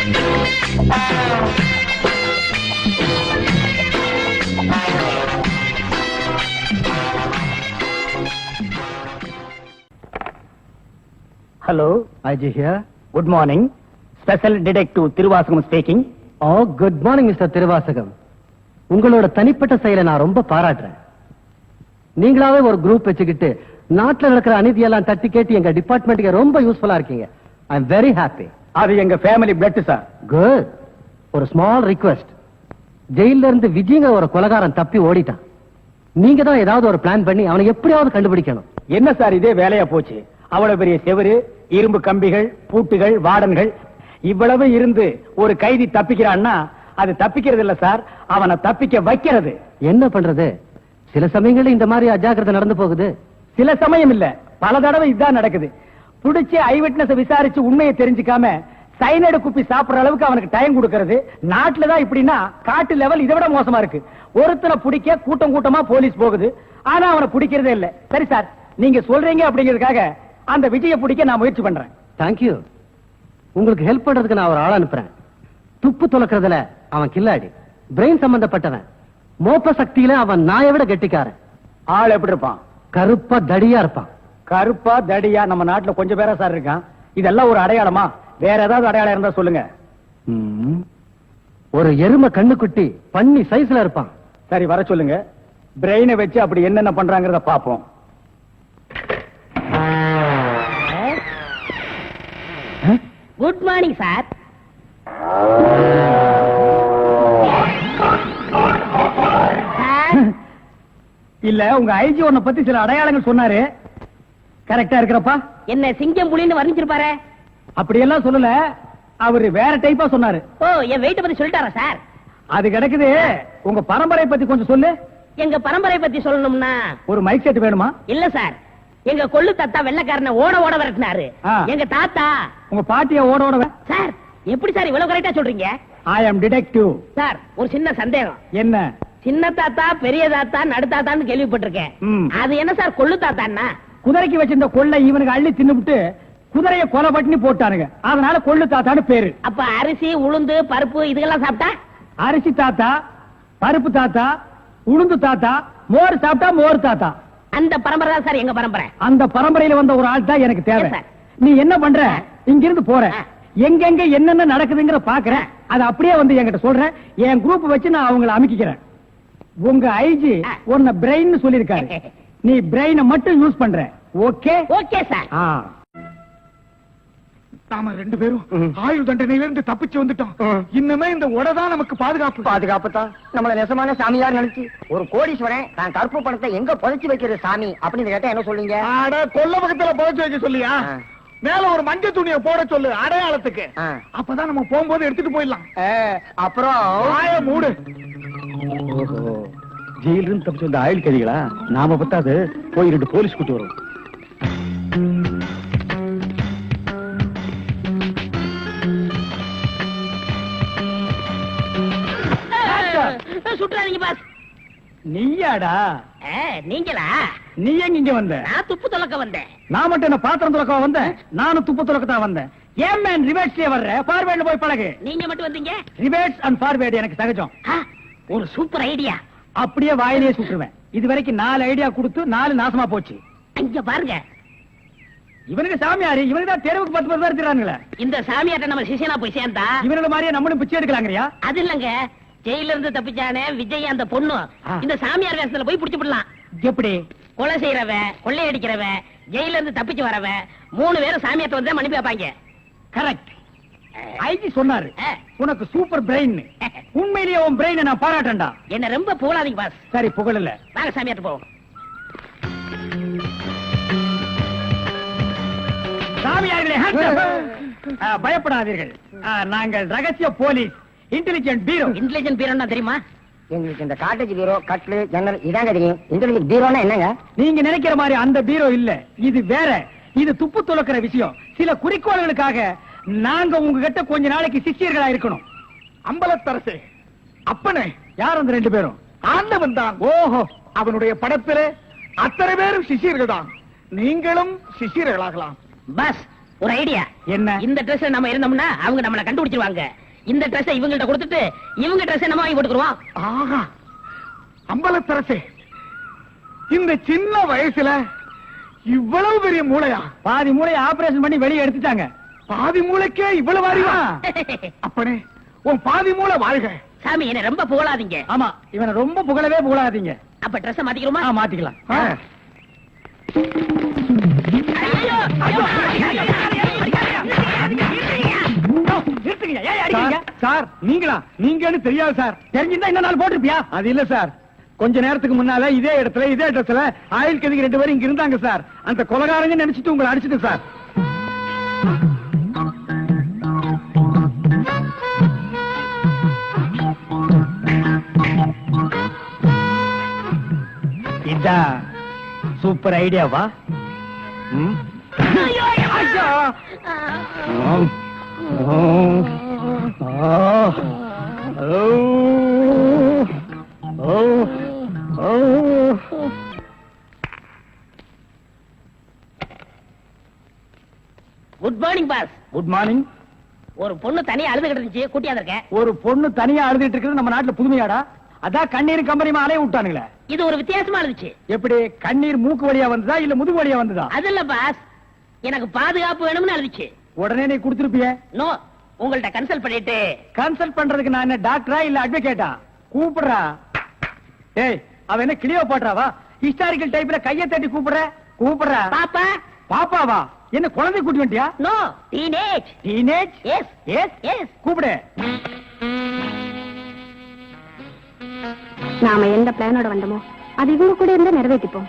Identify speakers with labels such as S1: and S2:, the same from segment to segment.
S1: Hello,
S2: IJ here.
S1: good morning. Special Detective Tiruvasagam speaking.
S2: Oh, good morning, Mr. Tiruvasagam. உங்களோட தனிப்பட்ட செயலை நான் ரொம்ப பாராட்டுறேன். நீங்களாவே ஒரு குரூப் வச்சுக்கிட்டு நாட்டுல நடக்கிற அநீதியெல்லாம் தட்டி கேட்டு எங்க டிபார்ட்மெண்ட்டுக்கு ரொம்ப யூஸ்ஃபுல்லா இருக்கீங்க. I am very happy.
S1: அது எங்க ஃபேமிலி பிளட் சார்.
S2: குட். ஒரு ஸ்மால் ரிக்வெஸ்ட். ஜெயில இருந்து விஜய்ங்க ஒரு கொலைகாரன் தப்பி ஓடிட்டான். நீங்க தான் ஏதாவது ஒரு பிளான் பண்ணி அவனை எப்படியாவது கண்டுபிடிக்கணும்.
S1: என்ன சார் இதே வேலையா போச்சு? அவ்வளவு பெரிய செவரு, இரும்பு கம்பிகள், பூட்டுகள், வார்டன்கள் இவ்வளவு இருந்து ஒரு கைதி தப்பிக்கிறான்னா அது தப்பிக்கிறது இல்ல சார், அவனை தப்பிக்க வைக்கிறது.
S2: என்ன பண்றது? சில சமயங்கள்ல இந்த மாதிரி அஜாக்கிரதை நடந்து போகுது.
S1: சில சமயம் இல்ல, பல தடவை இதுதான் நடக்குது. புடிச்சு ஐ விட்னஸ் விசாரிச்சு உண்மையை தெரிஞ்சுக்காம சைனடு குப்பி சாப்பிடுற அளவுக்கு அவனுக்கு டைம் கொடுக்கறது நாட்டுலதான். இப்படின்னா காட்டு லெவல் இதை விட மோசமா இருக்கு. ஒருத்தனை பிடிக்க கூட்டம் கூட்டமா போலீஸ் போகுது, ஆனா அவனை பிடிக்கிறதே இல்ல. சரி சார், நீங்க சொல்றீங்க அப்படிங்கிறதுக்காக அந்த விஜயை பிடிக்க நான் முயற்சி பண்றேன்.
S2: தேங்க்யூ. உங்களுக்கு ஹெல்ப் பண்றதுக்கு நான் ஒரு ஆள் அனுப்புறேன். துப்பு துலக்கிறதுல அவன் கில்லாடி, பிரெயின் சம்பந்தப்பட்டவன். மோப்ப சக்தியில அவன் நாயை விட கெட்டிக்காரன்.
S1: ஆள் எப்படி இருப்பான்?
S2: கருப்பா தடியா இருப்பான்.
S1: கருப்பா தடியா நம்ம நாட்டுல கொஞ்சம் பேரா சார் இருக்கான். இதெல்லாம் ஒரு அடையாளமா? வேற ஏதாவது அடையாளம் இருந்தா சொல்லுங்க.
S2: ஒரு எருமை கண்ணுக்குட்டி பண்ணி சைஸ்ல இருப்பான்.
S1: சரி, வர சொல்லுங்க. பிரெயினை வச்சு அப்படி என்னென்ன பண்றாங்கறத பாப்போம்.
S3: Good morning sir.
S1: இல்ல, உங்க ஐஜி உன்னை பத்தி சில அடையாளங்கள் சொன்னாரு. கரெக்டா இருக்கிறப்பா?
S3: என்ன சிங்கம் புலின்னு வர்ணிச்சிருப்பாரு?
S1: அப்படியெல்லாம் சொல்லல, அவரு வேற டைப்பா சொன்னாரு.
S3: ஓ, என் வெயிட்ட பத்தி சொல்லிட்டாரா சார்?
S1: அது கிடக்குது. உங்க பரம்பரை பத்தி கொஞ்சம் சொல்லு.
S3: எங்க பரம்பரை பத்தி சொல்லணும்னா
S1: ஒரு மைக் செட் வேணுமா?
S3: இல்ல சார், எங்க கொள்ளு தாத்தா வெள்ளக்காரனை ஓட ஓட விரட்டினாரு. எங்க தாத்தா.
S1: உங்க பாட்டிய ஓட ஓட.
S3: சார், எப்படி சார் இவ்வளவு கரெக்டா சொல்றீங்க?
S1: ஐ அம் டிடெக்டிவ்.
S3: சார், ஒரு சின்ன சந்தேகம்.
S1: என்ன?
S3: சின்ன தாத்தா, பெரிய தாத்தா, நடு தாத்தான்னு கேள்விப்பட்டிருக்கேன். அது என்ன சார் கொள்ளு தாத்தான்னா?
S1: குதிரைக்கு வச்சிருந்த கொள்ளை இவனுக்கு அள்ளி தின்னுபிட்டு குதிரையை கொலை பண்ணி போட்டானுங்க, அதனால கொள்ளு தாத்தான்னு பேரு.
S3: அப்ப அரிசி, உளுந்து, பருப்பு இதெல்லாம் சாப்பிட்டா?
S1: அரிசி தாத்தா, பருப்பு தாத்தா, உளுந்து தாத்தா, மோர் சாப்பிட்டா மோர் தாத்தா.
S3: அந்த பரம்பரை தான் சார் எங்க பரம்பரை.
S1: அந்த பரம்பரையில வந்த ஒரு ஆள் தான் எனக்கு தேவை. நீ என்ன பண்ற? இங்கிருந்து போற, எங்கெங்க என்னென்ன நடக்குதுங்கிற பாக்குறேன். அது அப்படியே வந்து என்கிட்ட சொல்றேன். என் குரூப் வச்சு நான் அவங்களை அமைக்கிறேன். உங்க ஐஜி உன்னை பிரெயின் சொல்லிருக்காரு. நீ பிரெயினை மட்டும் யூஸ் பண்ற. ஓகே?
S3: Okay sir.
S4: நாம ரெண்டு பேரும் ஆயுள் தண்டனையில இருந்து தப்பிச்சு வந்துட்டோம். இன்னுமே இந்த உடதான் நமக்கு பாதுகாப்பு.
S5: பாதுகாப்பு தான். நம்மள நெசமான சாமியார் நினைச்சு ஒரு கோடீஸ்வரன் தான் கருப்பு பணத்தை எங்க புதைச்சு வைக்கிறது சாமி அப்படின்னு கேட்டா என்ன சொல்லுங்க?
S4: ஆட கொல்ல பக்கத்துல புதைச்சு வைக்க சொல்லியா? மேல ஒரு மஞ்சள் துணியை போட சொல்லு அடையாளத்துக்கு. அப்பதான் நம்ம போகும்போது எடுத்துட்டு போயிடலாம்.
S5: அப்புறம்
S4: ஆய மூடு.
S1: ஜெயில இருந்து தப்பிச்சு வந்த ஆயுள் கைதிகளா? நாம பத்தாது போய் 2 போலீஸ் கூட்டி வரும்.
S3: சுற்றாதீங்க பாஸ்.
S1: நீயாடா?
S3: நீங்களா?
S1: நீ எங்க இங்க வந்த?
S3: நான் துப்பு துலக்க வந்தேன்.
S1: நான் மட்டும் என்ன பாத்திரம் துலக்க வந்தேன்? நானும் துப்பு துலக்கத்தான் வந்தேன். ஏன் மேன் ரிவர்ஸ்லயே வர்ற? ஃபார்வேர்ட்ல போய் பழகு.
S3: நீங்க மட்டும் வந்தீங்க?
S1: ரிவர்ஸ் அண்ட் ஃபார்வேர்ட் எனக்கு சகஜம்.
S3: ஒரு சூப்பர் ஐடியா.
S1: அப்படியே வாயிலே சுற்றுவேன். இது வரைக்கும் 4 ஐடியா கொடுத்து 4 நாசமா போச்சு.
S3: இங்க பாருங்க,
S1: இவனுக்கு சாமியாரு, இவனுக்கு தான் தெருவுக்கு 10 பேர் இருக்கிறாங்களே.
S3: இந்த சாமியார்ட்ட நம்ம சிஷியனா போய் சேர்ந்தா
S1: இவனோட மாதிரியே நம்மளும் பிச்சை எடுக்கலாங்கறியா?
S3: அது இல்லங்க, ஜெயில இருந்து தப்பிச்சானே விஜய் அந்த பொண்ணு இந்த சாமியார் வேஷத்துல போய் புடிச்சு விடலாம்.
S1: எப்படி?
S3: கொலை செய்யறவன், கொள்ளையடிக்கிறவன், ஜெயில இருந்து தப்பிச்சு வரவன் 3 பேரும் சாமியார்ட்ட வந்து மன்னிப்பு வைப்பாங்க.
S1: கரெக்ட். ஐஜி சொன்னாரு உனக்கு சூப்பர் பிரெயின். உண்மையிலேயே உன் பிரெயினை நான் பாராட்டேன்டா.
S3: என்ன ரொம்ப புகழாதீங்க பாஸ்.
S1: சரி, புகழல.
S3: வாங்க சாமியார்ட்ட போவோம்.
S1: சாமியார்களே பயப்படாதீர்கள். நாங்கள் ரகசிய போலீஸ், இன்டெலிஜென்ட் பீரோ.
S3: இன்டெலிஜென்ட் பீரோன்னா தெரியுமா?
S5: எங்களுக்கு இந்த காட்டேஜ் பீரோ, கட்லு, ஜன்னல் இதாங்க தெரியும். இன்டெலிஜென்ட் பீரோனா என்னங்க?
S1: நீங்க நினைக்கிற மாதிரி அந்த பீரோ இல்ல, இது வேற. இது துப்பு துலக்கிற விஷயம். சில குறிக்கோள்களுக்காக நாங்க உங்ககிட்ட கொஞ்ச நாளைக்கு சிஷ்யர்களா இருக்கணும்.
S4: அம்பலத்தரசே, அப்பனே,
S1: யார் அந்த 2 பேரும்?
S4: ஆண்டவன் தான்.
S1: ஓஹோ,
S4: அவனுடைய படத்திலே அத்தனை பேரும் சிஷியர்கள் தான். நீங்களும் சிஷியர்களாகலாம்.
S3: பஸ் ஒரு ஐடியா.
S1: என்ன?
S3: இந்த ட்ரெஸ் நம்ம இருந்தோம்னா அவங்க நம்மள கண்டுபிடிச்சிருவாங்க. இந்த ட்ரெஸ் இவங்கள்ட்ட கொடுத்துட்டு இவங்க ட்ரெஸ் நம்ம வாங்கி போட்டுக்குருவோம்.
S4: ஆஹா, அம்பலத்தரசே, இந்த சின்ன வயசுல இவ்வளவு பெரிய மூளையா?
S1: பாதி மூளையை ஆபரேஷன் பண்ணி வெளியே எடுத்துட்டாங்க.
S4: பாதி மூளைக்கே இவ்வளவு அறிவா? அப்பனே, உன் பாதி மூளை வாழ்க.
S3: சாமி என்ன ரொம்ப புகழாதீங்க.
S1: ஆமா, இவனை ரொம்ப புகழவே புகழாதீங்க.
S3: அப்ப ட்ரெஸ் மாத்திக்கிறோமா?
S1: மாத்திக்கலாம்.
S3: ஐயோ, ஐயோ,
S1: நிறுத்துங்க, ஏன் அடிக்கிறீங்க?
S4: சார், நீங்களா? நீங்கன்னு தெரியாது சார்.
S1: தெரிஞ்சிருந்தா இந்த நாள் போட்டிருப்பியா?
S4: அது இல்ல சார், கொஞ்ச நேரத்துக்கு முன்னால இதே இடத்துல இதே ட்ரெஸ்ல ஆயில் கதிக்கு 2 பேரும் இங்க இருந்தாங்க சார். அந்த கொலகாரங்க நினைச்சிட்டு உங்களை அடிச்சிட்டு சார்.
S1: இதான் சூப்பர் ஐடியாவா?
S3: ஐயோ, ஐயோ. Good morning boss.
S1: Good morning.
S3: ஒரு பொண்ணு தனியா அழுதுகிட்டு இருந்துச்சு, கூட்டியா இருக்கேன்.
S1: ஒரு பொண்ணு தனியா அழுதுட்டு இருக்கிறது நம்ம நாட்டுல புதுமையாடா? அதான் கண்ணீர் கம்பெனி அலைய விட்டானுங்களே.
S3: இது ஒரு வித்தியாசமா இருந்துச்சு.
S1: எப்படி? கண்ணீர் மூக்கு வழியா வந்ததா இல்ல முதுகு வழியா வந்ததா?
S3: அது இல்ல பாஸ், எனக்கு பாதுகாப்பு வேணும்னு அழுதுச்சு.
S1: உடனே நீ கொடுத்திருப்பிய.
S3: நோ, உங்கள்ட்ட கன்சல்ட் பண்ணிட்டு.
S1: கன்சல்ட் பண்றதுக்கு நான் என்ன டாக்டரா இல்ல அட்வொகேட்டா? கூப்பிடுறா. ஏய், அவ என்ன கிளியோபாட்ராவா? ஹிஸ்டாரிக்கல் டைப்ல கையை தட்டி கூப்பிடுறா.
S3: பாப்பா.
S1: பாப்பாவா? என்ன குழந்தை கூட்டி வந்துட்டியா?
S3: No, teenage.
S1: Teenage?
S3: Yes
S1: yes
S3: yes.
S1: கூப்பிடு.
S6: நாம எந்த பிளானோட வந்தோமோ அது இவங்க கூட இருந்து நிறைவேற்றிப்போம்.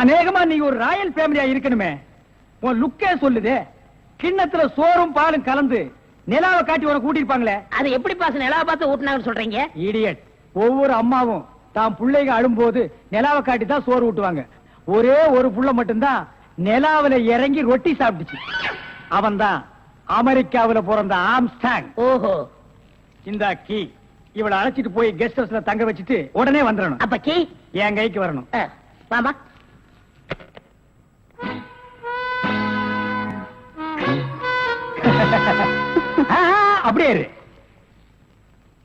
S1: அநேகமா நீ ஒரு ராயல் ஃபேமிலியா இருக்கணுமே. உன் லுக்கே சொல்லுதே. கிண்ணத்துல சோறும் பாலும் கலந்து நிலாவை காட்டி உனக்கு கூட்டிருப்பாங்களே.
S3: அது எப்படி பாஸ் நிலாவை பார்த்து ஊட்டினாங்கன்னு சொல்றீங்க?
S1: இடியட். ஒவ்வொரு அம்மாவும் தான் பிள்ளைங்க அழும்போது நிலாவை காட்டி தான் சோறு ஊட்டுவாங்க. ஒரே ஒரு புள்ள மட்டும்தான் நிலாவில இறங்கி ரொட்டி சாப்பிட்டுச்சு. அவன் தான் அமெரிக்காவில பிறந்த ஆம்ஸ்டாங்.
S3: ஓஹோ.
S1: இந்த கீ இவளை அழைச்சிட்டு போய் கெஸ்ட் ஹவுஸ்ல தங்க வச்சுட்டு உடனே வந்துடணும்.
S3: அப்ப கீ
S1: என் கைக்கு வரணும்.
S3: வாமா.
S1: அப்படியே இரு.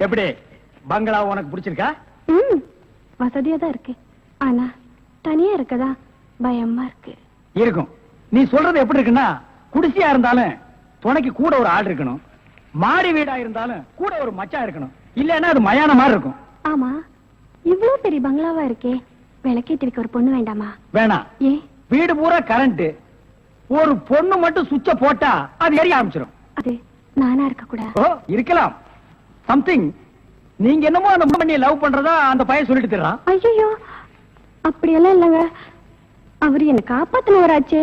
S1: எப்படி பங்களா உனக்கு பிடிச்சிருக்கா?
S6: வசதியா தான் இருக்கு, ஆனா தனியா இருக்கதா பயமா இருக்கு.
S1: இருக்கும். நீ சொல்றது எப்படி இருக்குன்னா, குடிசையா இருந்தாலும் துணைக்கு கூட ஒரு ஆள் இருக்கணும், மாடி வீடா இருந்தாலும் கூட ஒரு மச்சான் இருக்கணும். இல்லன்னா அது மயான மாதிரி இருக்கும்.
S6: ஆமா, இவ்வளவு பெரிய பங்களாவா இருக்கே, விளக்கேத்தி வைக்க ஒரு பொண்ணு வேண்டாமா?
S1: வேணாம்.
S6: ஏன்?
S1: வீடு பூரா கரண்ட், ஒரு பொண்ணு மட்டும் சுவிட்ச போட்டா அது எரிய ஆரம்பிச்சிடும்.
S6: அது நானா இருக்க கூட?
S1: ஓ, இருக்கலாம். சம்திங். நீங்க என்னமோ அந்த பண்ணி லவ் பண்றதா அந்த பையன் சொல்லிட்டு தர்றான்.
S6: ஐயோ, அப்படியெல்லாம் இல்லங்க. அவரு என்ன காப்பாத்தினவராச்சே.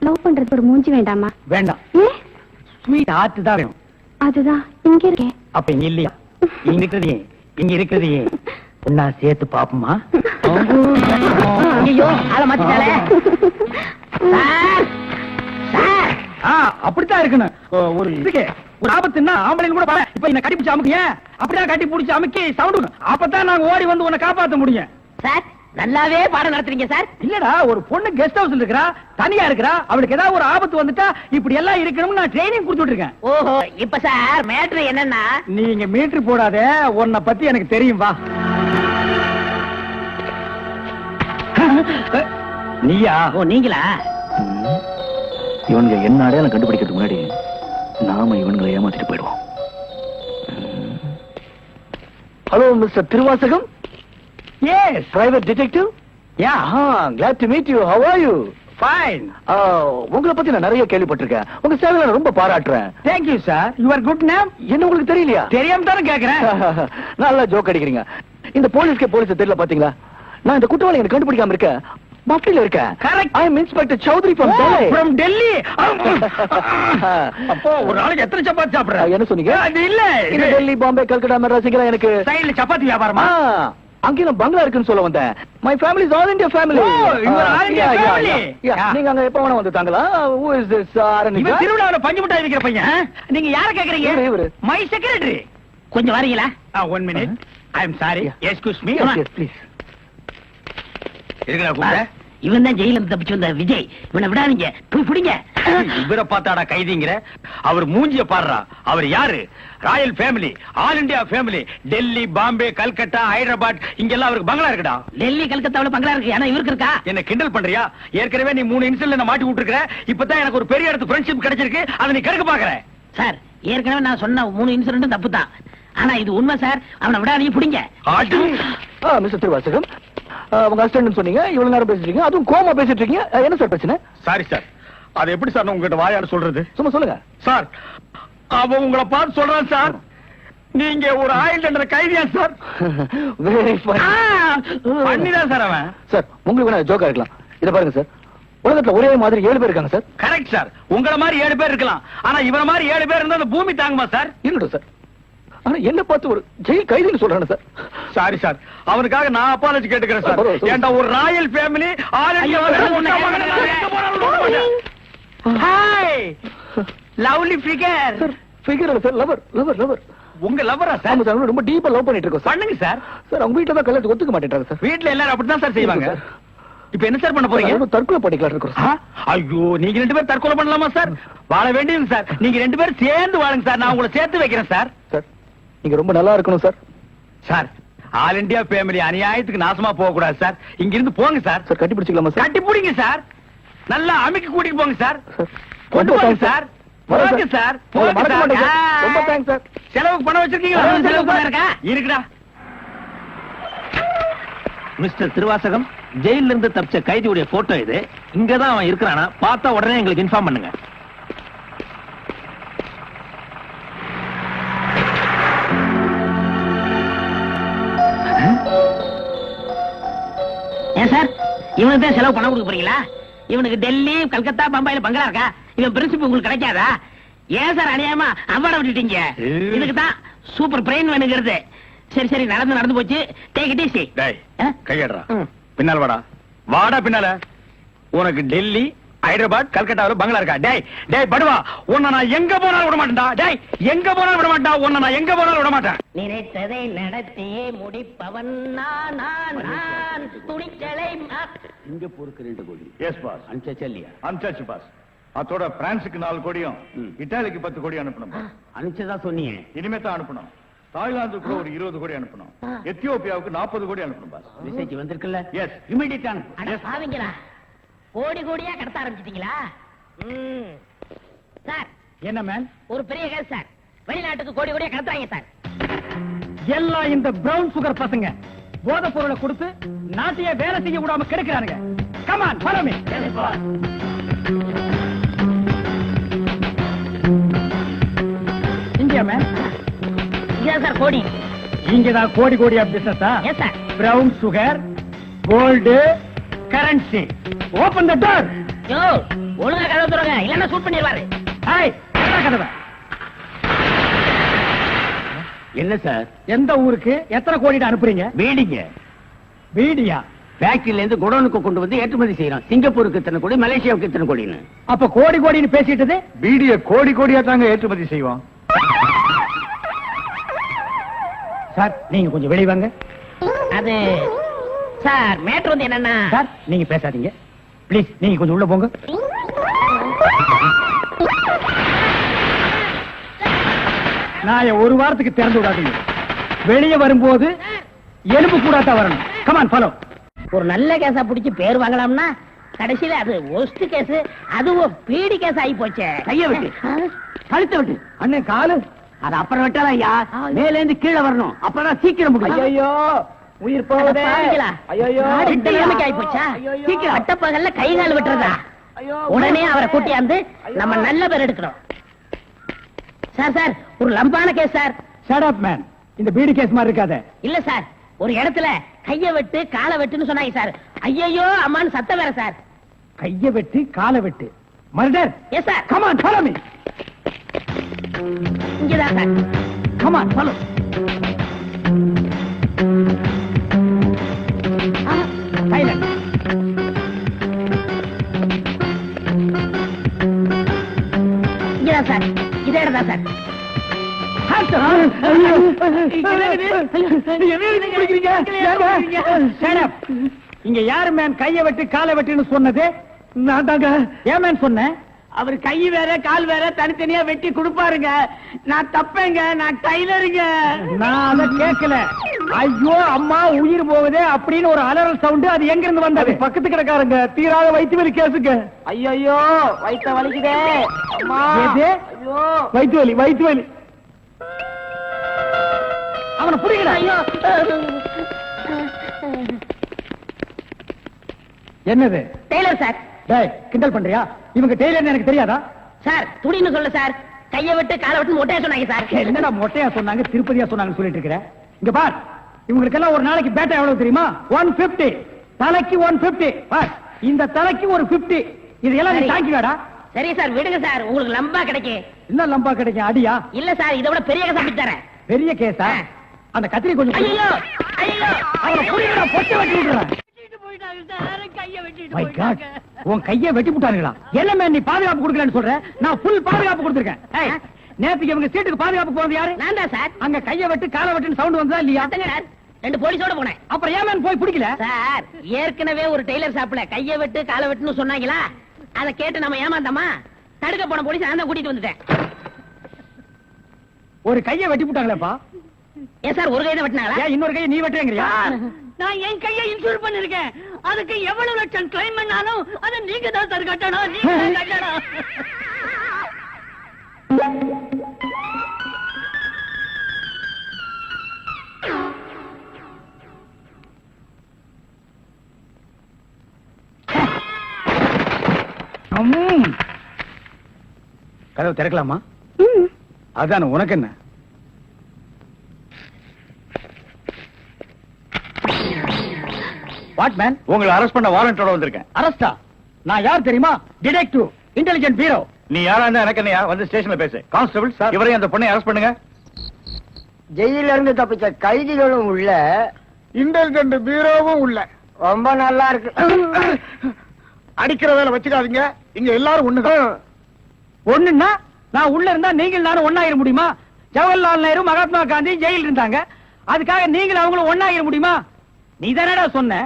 S6: லவ் பண்றது ஒரு மூஞ்சி வேண்டாமா?
S1: வேண்டாம்.
S6: ஏன்?
S1: ஸ்வீட் ஹார்ட் தான் வேணும்.
S6: அதுதான் இங்க இருக்கேன்.
S1: அப்ப இங்க இல்லையா? இங்க இருக்கிறதே ஒன்னா சேர்த்து பாப்போமா?
S3: ஐயோ, ஆள மாத்திட்டாளே. Sir, sir.
S1: அப்படித்தான் இருக்கணும். ஒரு இதுக்கு ஒரு ஆபத்துன்னா ஆம்பளைங்க கூட பாரு. இப்ப என்ன கட்டி பிடிச்சு அமுக்கிய, அப்படிதான் கட்டி பிடிச்சு அமுக்கி சவுண்ட். அப்பதான் நாங்க ஓடி வந்து உன்னை காப்பாத்த முடியும்.
S3: சார், நல்லாவே பாடம் நடத்துறீங்க சார்.
S1: இல்லடா, ஒரு பொண்ணு கெஸ்ட் ஹவுஸ்ல இருக்கறா, தனியா இருக்கறா, அவளுக்கு ஏதாவது ஒரு ஆபத்து வந்துட்டா இப்படி எல்லாம் இருக்கணும்னு நான் ட்ரைனிங் கொடுத்துட்டு இருக்கேன்.
S3: ஓஹோ, இப்ப சார் மேட்ரு என்னன்னா,
S1: நீங்க மீட்டர் போடாதே, உன்னை பத்தி எனக்கு தெரியும். வா. நீயா?
S3: ஓ, நீங்களா?
S7: இவனுங்க என்ன அடையாளம் கண்டுபிடிக்கிறதுக்கு முன்னாடி நாம இவனுங்களை ஏமாத்திட்டு போயிடுவோம். Hello mister Thiruvasagam.
S1: Yes,
S7: private detective.
S1: Yeah,
S7: glad to meet you. How are you?
S1: Fine.
S7: உங்களை பத்தி நான் நிறைய கேள்விப்பட்டிருக்கேன். உங்க சேவையை நான் ரொம்ப பாராட்டுறேன்.
S1: Thank you sir. Your good name?
S7: என்ன உங்களுக்கு தெரியலையா?
S1: தெரியாம தானே கேக்குறேன்.
S7: நல்லா ஜோக் அடிக்கிறீங்க. இந்த போலீஸ்க்கே போலீஸ் தெரியல பாத்தீங்களா? நான் இந்த குற்றவாளி எனக்கு கண்டுபிடிக்காம இருக்கேன். மஃப்டில இருக்கேன்.
S1: Correct.
S7: I am Inspector Chowdhury from Delhi.
S1: From Delhi. அப்போ ஒரு நாளைக்கு எத்தனை சப்பாத்தி சாப்பிடுற?
S7: என்ன சொன்னீங்க?
S1: அது இல்ல,
S7: இந்த டெல்லி, பாம்பே, கல்கட்டா, மெட்ராஸ்ல எனக்கு
S1: சைடுல சப்பாத்தி வியாபாரமா?
S7: அங்க பங்களா இருக்குன்னு சொல்ல வந்தேன். My family is all India family.
S1: you are all India family.
S7: நீங்க அங்க எப்ப வேணா வந்து தாங்களா? Who is this?
S1: இவன் திருவிழாவுல பஞ்சு மிட்டாய் விக்கிற பையன். நீங்க யார கேக்குறீங்க?
S7: இவரு.
S1: My secretary.
S3: கொஞ்சம் வரீங்களா?
S4: 1 minute. I'm sorry. Excuse me.
S7: Please.
S4: இருக்கடா கூப்பிட்ட?
S3: இவன் தான் ஜெயில இருந்து தப்பிச்சு வந்த விஜய். இவனை விடாதீங்க, போய் பிடிங்க.
S4: இவரை பார்த்தாடா கைதிங்கிற? அவர் மூஞ்சிய பாடுறா. அவர் யாரு? Royal family, all India family. Delhi, Bombay, Calcutta, Hyderabad இங்கெல்லாம் அவருக்கு பங்களா இருக்குடா.
S3: டெல்லி கல்கத்தாவுல பங்களா இருக்கு, ஆனா இவருக்கு இருக்கா?
S4: என்ன கிண்டல் பண்றியா? ஏற்கனவே நீ 3 இன்சிடென்ட்ல என்ன மாட்டி விட்டுருக்க. இப்பதான் எனக்கு ஒரு பெரிய இடத்து ஃப்ரெண்ட்ஷிப் கிடைச்சிருக்கு. அதை நீ கெடுக்க பாக்குற.
S3: சார், ஏற்கனவே நான் சொன்ன 3 இன்சிடென்ட்டும் தப்பு தான். ஆனா இது உண்மை சார். அவனை விடாதீங்க, பிடிங்க.
S7: மிஸ்டர் திருவாசகம், உங்க அசிஸ்டன்ட் சொன்னீங்க, இவ்வளவு நேரம் பேசிட்டு இருக்கீங்க, அதுவும் கோமா பேசிட்டு இருக்கீங்க. என்ன சார் பிரச்சனை?
S4: Sorry sir. அது எப்படி சார் உங்ககிட்ட வாயால சொல்றது?
S7: சும்மா சொல்லுங்க
S4: சார், அவன் உங்களை பார்த்து சொல்றான் சார். நீங்க ஒரு ஆயுள் தண்டனை கைதியா சார்?
S7: Very fine.
S4: பண்ணிதான் சார் அவன்.
S7: சார், உங்களுக்கு வேணா ஜோக்கா இருக்கலாம். இத பாருங்க சார், உலகத்துல ஒரே மாதிரி 7 பேர் இருக்காங்க சார்.
S4: Correct sir. உங்கள மாதிரி 7 பேர் இருக்கலாம். ஆனா இவர மாதிரி 7 பேர் இருந்தா அந்த பூமி தாங்குமா சார்?
S7: இருக்கட்டும் சார். ஆனா என்ன பார்த்து ஒரு ஜெயில் கைதின்னு சொல்றானே சார்.
S4: சாரி சார், அவனுக்காக நான் அப்பாலஜி கேட்டுக்கிறேன் சார்.
S7: பரவாயில்ல, சொல்லுங்க.
S4: ஏண்டா ஒரு Royal family, all India hi lovely figure.
S7: Sir, figure இல்ல சார், லவர் லவர் லவர்.
S4: உங்க லவ்வரா
S7: ஆமா
S4: சார்?
S7: சார், ரொம்ப டீப்பா லவ் பண்ணிட்டு இருக்கோம் சார்.
S4: பண்ணுங்க சார்.
S7: சார், அவங்க வீட்டுல தான் கல்யாணத்துக்கு ஒத்துக்க மாட்டேன்றாங்க சார்.
S4: வீட்ல எல்லாரும் அப்படிதான் சார் செய்வாங்க.
S7: சார்.
S4: இப்ப என்ன சார் பண்ண போறீங்க?
S7: நம்ம தற்கொலை பண்ணிக்கலாம் இருக்கோம்
S4: ஆ?
S7: சார்.
S4: ஐயோ, நீங்க 2 பேரும் தற்கொலை பண்ணலாமா சார்? வாழ வேண்டியது சார். நீங்க 2 பேரும் சேர்ந்து வாழுங்க சார். நான் உங்களை சேர்த்து வைக்கிறேன் சார்.
S7: சார், நீங்க ரொம்ப நல்லா இருக்கணும் sir.
S4: Sir, all India family அநியாயத்துக்கு நாசமா போக கூடாது சார். இங்க இருந்து போங்க சார்.
S7: சார், கட்டி பிடிச்சிக்கலாமா சார்?
S4: கட்டி பிடிங்க சார். நல்லா அமைக்க கூட்டிட்டு போங்க சார்.
S7: சார்,
S4: கொண்டு
S7: ரொம்ப
S4: போங்க
S7: thanks
S4: சார்.
S7: வரேன்
S4: போங்க சார்.
S7: உங்களை
S4: போங்க
S7: மறக்க
S4: சார்.
S7: மாட்டேன் சார். ரொம்ப
S4: ஆ.
S7: Thanks sir.
S4: செலவுக்கு பணம் வச்சிருக்கீங்களா?
S3: செலவு பணம் இருக்கா?
S4: இருக்குடா.
S8: மிஸ்டர் திருவாசகம், ஜெயில இருந்து தப்பிச்ச கைதியுடைய போட்டோ இது. இங்கதான் அவன் இருக்கிறானா, பார்த்தா உடனே எங்களுக்கு இன்ஃபார்ம் பண்ணுங்க.
S3: ஏன் சார், இவனுக்கு தான் செலவு பணம் கொடுக்க போறீங்களா? இவனுக்கு டெல்லி, கல்கத்தா, பம்பாயில பங்களா இருக்கா? இவன் பிரின்சிபல் உங்களுக்கு கிடைக்காதா? ஏன் சார் அநியாயமா அவார்ட விட்டுட்டீங்க? இதுக்கு தான் சூப்பர் பிரெயின் வேணுங்கிறது. சரி சரி, நடந்து போச்சு. Take it easy.
S4: டேய், கையடுறா. பின்னால் வாடா. வாடா பின்னால. உனக்கு டெல்லி, ஹைதராபாத், கல்கட்டாவில் பங்களா இருக்கா? டேய் டேய் படுவா, உன்னை நான் எங்க போனாலும் விட மாட்டேன்டா. டேய், எங்க போனாலும் விட மாட்டா. உன்னை நான் எங்க போனாலும் விட மாட்டேன்.
S3: நினைத்ததை நடத்தியே முடிப்பவன் நான், நான் துணிச்சலை
S8: சிங்கப்பூருக்கு 2 கோடி.
S4: S boss.
S8: அனுப்பிச்சா இல்லையா?
S4: அனுப்பிச்சாச்சு பாஸ். அதோட பிரான்ஸுக்கு 4 கோடியும், இட்டாலிக்கு 10 கோடி அனுப்பணும்.
S8: அனுப்பிச்சதா சொன்னீங்க.
S4: இனிமே தான் அனுப்பணும். தாய்லாந்துக்கு கூட ஒரு 20 கோடி அனுப்பணும். எத்தியோப்பியாவுக்கு 40 கோடி அனுப்பணும் பாஸ்.
S8: மெசேஜ் வந்திருக்குல்ல?
S4: எஸ்.
S8: இமிடியேட் அனுப்பு.
S3: அட பாவிங்களா, கோடி கோடியா கடத்த ஆரம்பிச்சிட்டீங்களா? சார்,
S1: என்ன மேன்?
S3: ஒரு பெரிய கேஸ் சார். வெளிநாட்டுக்கு கோடி கோடியா கடத்துறாங்க சார்.
S1: எல்லாம் இந்த பிரவுன் சுகர் பசங்க போதை பொருளை கொடுத்து நாட்டையே வேலை செய்ய விடாம கெடுக்கிறானுங்க. Come on, follow me. India man.
S3: இங்கதான் சார் கோடி.
S1: இங்கதான் கோடி கோடியா பிசினஸா?
S3: Yes sir.
S1: Brown sugar, gold, currency. Open the door.
S3: Yo, ஒழுங்கா கதவு திறங்க, இல்லன்னா ஷூட் பண்ணிடுவாரு.
S1: ஹாய், கதவை.
S8: என்ன சார்?
S1: எந்த ஊருக்கு எத்தனை கோடி அனுப்புறீங்க?
S8: வீடிங்க.
S1: வீடியா?
S8: ஃபேக்டரியில இருந்து குடோனுக்கு கொண்டு வந்து ஏற்றுமதி செய்யறோம். சிங்கப்பூருக்கு இத்தனை கோடி, மலேசியாவுக்கு இத்தனை கோடின்னு.
S1: அப்ப கோடி கோடின்னு பேசிட்டது?
S4: பீடிய கோடி கோடியா தாங்க ஏற்றுமதி செய்வோம்.
S1: சார், நீங்க கொஞ்சம் வெளிய வாங்க.
S3: அது சார், மேட்ரு வந்து என்னன்னா
S1: சார், நீங்க பேசாதீங்க ப்ளீஸ். நீங்க கொஞ்சம் உள்ள போங்க. நான் ஒரு வாரத்துக்கு திறந்து விடாதீங்க. வெளியே வரும்போது எலும்பு கூடாதான் வரணும். Come on, follow.
S3: ஒரு நல்ல கேஸா பிடிச்சு பேர் வாங்கலாம்னா கடைசியில அது ஒஸ்ட் கேஸ், அதுவும் பீடி கேஸ் ஆகி போச்சே.
S8: கைய விட்டு, கழுத்தை விட்டு.
S1: அண்ணன் காலு.
S8: அது அப்புறம் விட்டாதான் ஐயா, மேல இருந்து கீழே வரணும். அப்பதான் சீக்கிரம் முடியும்.
S1: ஐயோ, உயிர் போகுதே. ஐயோ,
S3: நாடு இந்த நிலைமைக்கு ஆகி போச்சா? சீக்கிரம் அட்டப்பகல்ல கை கால் விட்டுறதா? உடனே அவரை கூட்டியாந்து நம்ம நல்ல பேர் எடுக்கணும். சார் சார், ஒரு லம்பான case sir.
S1: Shut up man. இந்த பீடி கேஸ் மாதிரி இருக்காத.
S3: இல்ல சார், ஒரு இடத்துல கைய வெட்டு காலை வெட்டுன்னு சொன்னாங்க சார். ஐயோ அம்மான்னு சத்தம் வேற சார்.
S1: கைய வெட்டு காலை வெட்டு, murder.
S3: Yes sir.
S1: Come on, follow me.
S3: இங்கதான் சார்.
S1: Come on, follow. சைலண்ட்.
S3: இங்கதான் சார். இதே இடம் தான் சார்.
S1: ஹை, இங்க யாரு மேன் கைய வெட்டு காலை வெட்டுன்னு சொன்னது?
S7: நான் தாங்க.
S1: ஏன் மேன் சொன்னேன்?
S3: அவர் கை வேற கால் வேற தனித்தனியா வெட்டி கொடுப்பாருங்க. நான் தப்பேங்க, நான் டைலருங்க.
S1: நான் அத கேட்கல. ஐயோ அம்மா உயிர் போகுதே அப்படின்னு ஒரு அலறல் சவுண்ட். அது எங்க இருந்து வந்தது?
S7: பக்கத்து கிடக்காரங்க தீராத வயிற்று வலி கேசுங்க.
S3: ஐயோ வயித்த வலிக்குதே அம்மா.
S1: எது?
S3: ஐயோ
S7: வயிற்று வலி வயிற்று வலி.
S1: அவனை புடிக்கல.
S3: ஐயோ
S1: என்னது?
S3: Tailor sir.
S1: டேய் கிண்டல் பண்றியா? இவங்க டெய்லர்னு எனக்கு தெரியாதா?
S3: சார் துணின்னு சொல்ல சார். கைய விட்டு காலை விட்டு மொட்டையா சொன்னாங்க சார்.
S1: என்னடா மொட்டையா சொன்னாங்க திருப்பதியா சொன்னாங்கன்னு சொல்லிட்டு இருக்கிற? இங்க பார், இவங்களுக்கெல்லாம் ஒரு நாளைக்கு பேட்டா எவ்வளவு தெரியுமா? 150. தலைக்கு 150. பார், இந்த தலைக்கு ஒரு 50. இதெல்லாம் நீ
S3: சரி.
S1: தாங்கிவாடா.
S3: சரி சார் விடுங்க சார், உங்களுக்கு லம்பா கிடைக்கும்.
S1: என்ன லம்பா கிடைக்கும்? அடியா?
S3: இல்ல சார், இதை விட பெரிய கதை தரேன்.
S1: பெரிய கேஸா? அந்த கத்திரி கொஞ்சம் கொடு.
S3: ஐயோ ஐயோ
S1: அவனை புடிங்கடா, பொட்டை வெட்டி விட்டுறேன். My God, உன் கையை வெட்டி விட்டானுங்களா? என்ன மேன் நீ பாதுகாப்பு கொடுக்கலன்னு சொல்ற? நான் ஃபுல் பாதுகாப்பு கொடுத்திருக்கேன். ஏய், நேத்துக்கு இவங்க சீட்டுக்கு பாதுகாப்பு போனது யாரு?
S3: நான் தான் சார்.
S1: அங்க கையை வெட்டு காலை வெட்டுன்னு சவுண்ட் வந்ததா இல்லையா?
S3: அத்தங்க சார், 2 போலீஸோட போனேன்.
S1: அப்புறம் ஏன் மேன் போய் பிடிக்கல?
S3: சார் ஏற்கனவே ஒரு டெய்லர் ஷாப்ல கைய வெட்டு காலை வெட்டுன்னு சொன்னாங்களா, அதை கேட்டு நம்ம ஏமாந்தோமா? தடுக்க போன போலீஸ் நான் தான் கூட்டிட்டு வந்துட்டேன்.
S1: ஒரு கையை வெட்டி விட்டாங்களேப்பா.
S3: ஏன் சார் ஒரு கையை வெட்டினாங்களா?
S1: ஏன் இன்னொரு கையை நீ வெட்டுறேங்கறியா?
S3: நான் என் கையை இன்சூர் பண்ணிருக்கேன். அதுக்கு எவ்வளவு லட்சம் கிளைம் பண்ணாலும் அதை நீங்க தான் சார் கட்டணும். நீங்க தான் கட்டணும்.
S1: கதவு திறக்கலாமா? அதான உனக்கு என்ன? What man?
S4: உங்களை அரெஸ்ட் பண்ண வாரண்டோட வந்திருக்கேன்.
S1: அரஸ்டா? நான் யார் தெரியுமா? Detective, intelligent bureau.
S4: நீ யாரா இருந்தா எனக்கு என்னையா? வந்து ஸ்டேஷன்ல பேசு. கான்ஸ்டபிள் சார், இவரையும் அந்த பொண்ணை அரெஸ்ட் பண்ணுங்க.
S5: ஜெயில இருந்து தப்பிச்ச கைதிகளும் உள்ள,
S7: இன்டெலிஜென்ட் பீரோவும் உள்ள.
S5: ரொம்ப நல்லா இருக்கு.
S7: அடிக்கிற வேலை வச்சுக்காதீங்க. இங்க எல்லாரும் ஒண்ணுதான்.
S1: ஒண்ணுன்னா நான் உள்ள இருந்தா நீங்கள் நானும் ஒண்ணாயிர முடியுமா? ஜவஹர்லால் நேரு மகாத்மா காந்தி ஜெயில இருந்தாங்க. அதுக்காக நீங்களும் அவங்களும் ஒண்ணாயிர முடியுமா? நீ தானடா சொன்ன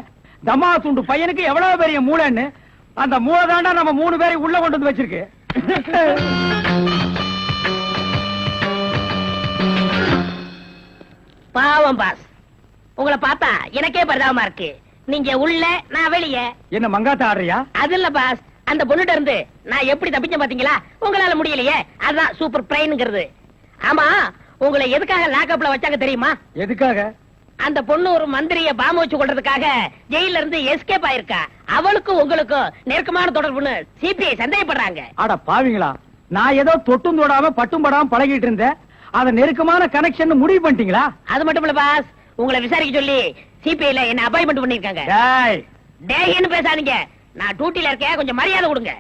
S1: தமா துண்டு பையனுக்கு எவ்வளவு பெரிய மூளைன்னு. அந்த மூளை தாண்டா நம்ம 3 பேரை உள்ள கொண்டு வந்து வச்சிருக்கு.
S3: பாவம் பாஸ், உங்களை பார்த்தா எனக்கே பரிதாபமா இருக்கு. நீங்க உள்ள, நான் வெளியே.
S1: என்ன மங்காத்த ஆடுறியா?
S3: அது இல்ல பாஸ், அந்த பொண்ணுட்ட இருந்து நான் எப்படி தப்பிச்சேன் பாத்தீங்களா? உங்களால முடியலையே, அதான் சூப்பர் பிரைன்ங்கிறது. ஆமா, உங்களை எதுக்காக லாக்அப்ல வச்சாங்க தெரியுமா?
S1: எதுக்காக?
S3: அந்த பொண்ணு ஒரு மந்திரிய பாம்பு வச்சு கொள்றதுக்காக ஜெயில இருந்து எஸ்கேப் ஆயிருக்கா. அவளுக்கும் உங்களுக்கும் நெருக்கமான தொடர்புன்னு சிபிஐ சந்தேகப்படுறாங்க.
S1: அட பாவிங்களா, நான் ஏதோ தொட்டும் தொடாம பட்டும் படாம பழகிட்டு இருந்தேன். அத நெருக்கமான கனெக்ஷன் முடிவு பண்ணிட்டீங்களா?
S3: அது மட்டும் இல்ல பாஸ், உங்களை விசாரிக்க சொல்லி சிபிஐல என்ன அப்பாயின்மெண்ட் பண்ணிருக்காங்க.
S1: டேய்,
S3: டேய்னு பேசாதீங்க, நான் டியூட்டில இருக்கேன், கொஞ்சம் மரியாதை கொடுங்க.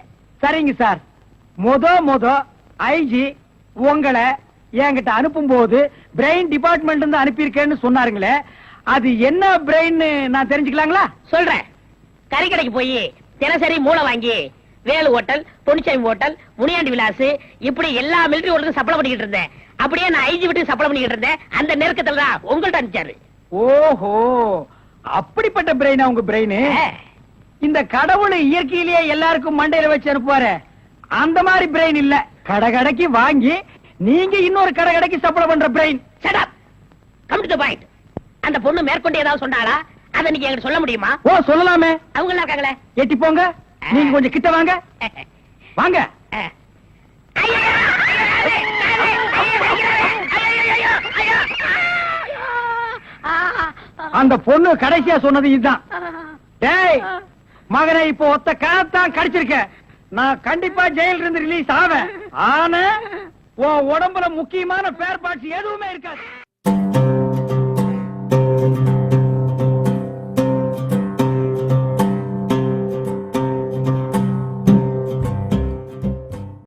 S1: சரிங்க சார். மொத ஐஜி உங்களை என்கிட்ட அனுப்பும் போது பிரெயின் டிபார்ட்மெண்ட் இருந்து அனுப்பியிருக்கேன்னு சொன்னாருங்களே, அது என்ன பிரெயின் நான் தெரிஞ்சுக்கலாங்களா?
S3: சொல்றேன். கறிக்கடைக்கு போய் தினசரி மூளை வாங்கி வேலு ஹோட்டல், பொன்னிச்சாமி ஹோட்டல், முனியாண்டி விலாஸ் இப்படி எல்லா மிலிட்டரி ஹோட்டலுக்கும் சப்ளை பண்ணிக்கிட்டு இருந்தேன். அப்படியே நான் ஐஜி விட்டு சப்ளை பண்ணிக்கிட்டு இருந்தேன். அந்த நெருக்கத்துல தான் உங்கள்ட்ட அனுப்பிச்சாரு.
S1: ஓஹோ, அப்படிப்பட்ட பிரெயினா உங்க பிரெயின்? இந்த கடவுள் இயற்கையிலேயே எல்லாருக்கும் மண்டையில வச்சு அனுப்புவாரு, அந்த மாதிரி பிரெயின் இல்ல. கடைக்கு வாங்கி நீங்க இன்னொரு கடைக்கு சப்ளை பண்ற brain.
S3: Shut up. Come to the point. அந்த பொண்ணு மேற்கொண்டு ஏதாவது சொன்னாளா? அதை நீங்க எங்களுக்கு சொல்ல முடியுமா?
S1: ஓ, சொல்லலாமே.
S3: அவங்க எல்லாம் இருக்காங்களே.
S1: எட்டி போங்க, நீங்க கொஞ்சம் கிட்ட வாங்க. வாங்க.
S3: ஐயோ,
S1: அந்த பொண்ணு கடைசியா சொன்னது இதுதான். டேய் மகனை, இப்போ ஒத்த காத்தான் கடிச்சிருக்க. நான் கண்டிப்பா ஜெயில இருந்து ரிலீஸ் ஆவேன். ஆனா உன் உடம்புல முக்கியமான பேர் பார்ட்ஸ் எதுவுமே இருக்காது.